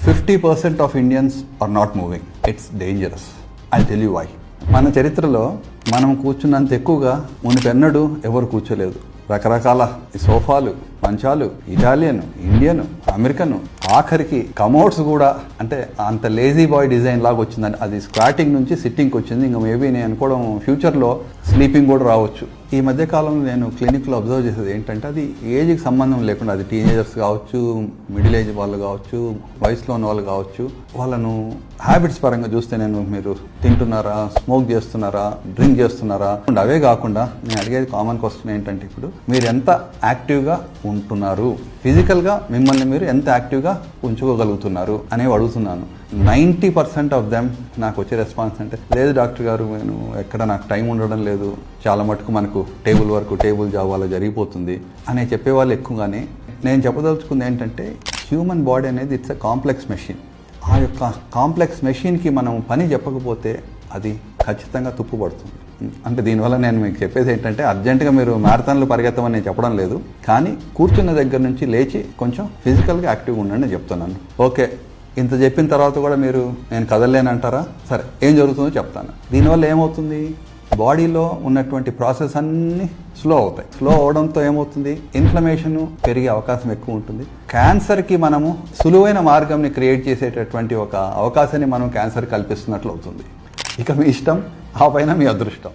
50% of Indians are not moving. It's dangerous. I tell you why. మన చరిత్రలో మనం కూర్చున్నంత ఎక్కువగా మునిపెన్నడూ ఎవరు కూర్చోలేదు. రకరకాల సోఫాలు, మంచాలు, ఇటాలియన్, ఇండియన్, అమెరికన్, ఆఖరికి కమోడ్స్ కూడా, అంటే అంత లేజీ బాయ్ డిజైన్ లాగా వచ్చిందని. అది స్క్వాటింగ్ నుంచి సిట్టింగ్కి వచ్చింది. ఇంకా మేబీ నేను అనుకోవడం ఫ్యూచర్లో స్లీపింగ్ కూడా రావచ్చు. ఈ మధ్య కాలంలో నేను క్లినిక్లో అబ్జర్వ్ చేసేది ఏంటంటే, అది ఏజ్కి సంబంధం లేకుండా, అది టీనేజర్స్ కావచ్చు, మిడిల్ ఏజ్ వాళ్ళు కావచ్చు, వయసులో ఉన్న వాళ్ళు కావచ్చు, వాళ్ళను హ్యాబిట్స్ పరంగా చూస్తే మీరు తింటున్నారా, స్మోక్ చేస్తున్నారా, డ్రింక్ చేస్తున్నారా, అవే కాకుండా నేను అడిగేది కామన్ క్వశ్చన్ ఏంటంటే, ఇప్పుడు మీరు ఎంత యాక్టివ్గా ఉంటున్నారు, ఫిజికల్గా మిమ్మల్ని మీరు ఎంత యాక్టివ్గా ఉంచుకోగలుగుతున్నారు అనేవి అడుగుతున్నాను. 90% ఆఫ్ దెమ్ నాకు వచ్చే రెస్పాన్స్ అంటే, లేదు డాక్టర్ గారు, నేను ఎక్కడ నాకు టైం ఉండడం లేదు, చాలా మటుకు మనకు టేబుల్ వర్క్, టేబుల్ జాబ్ అలా జరిగిపోతుంది అనే చెప్పేవాళ్ళు ఎక్కువగానే. నేను చెప్పదలుచుకుంది ఏంటంటే, హ్యూమన్ బాడీ అనేది ఇట్స్ ఎ కాంప్లెక్స్ మెషిన్. ఆ యొక్క కాంప్లెక్స్ మెషిన్కి మనం పని చెప్పకపోతే అది ఖచ్చితంగా తుప్పుపడుతుంది. అంటే దీనివల్ల నేను మీకు చెప్పేది ఏంటంటే, అర్జెంటుగా మీరు మ్యారథాన్లు పరిగెత్తమని నేను చెప్పడం లేదు, కానీ కూర్చున్న దగ్గర నుంచి లేచి కొంచెం ఫిజికల్గా యాక్టివ్గా ఉండండి అని చెప్తున్నాను. ఓకే, ఇంత చెప్పిన తర్వాత కూడా మీరు నేను కదలలేనంటారా? సరే, ఏం జరుగుతుందో చెప్తాను. దీనివల్ల ఏమవుతుంది, బాడీలో ఉన్నటువంటి ప్రాసెస్ అన్నీ స్లో అవుతాయి. స్లో అవడంతో ఏమవుతుంది, ఇన్ఫ్లమేషన్ పెరిగే అవకాశం ఎక్కువ ఉంటుంది. క్యాన్సర్కి మనము సులువైన మార్గంని క్రియేట్ చేసేటటువంటి ఒక అవకాశాన్ని మనం క్యాన్సర్ కల్పిస్తున్నట్లు అవుతుంది. ఇక మీ ఇష్టం, ఆ పైన మీ అదృష్టం.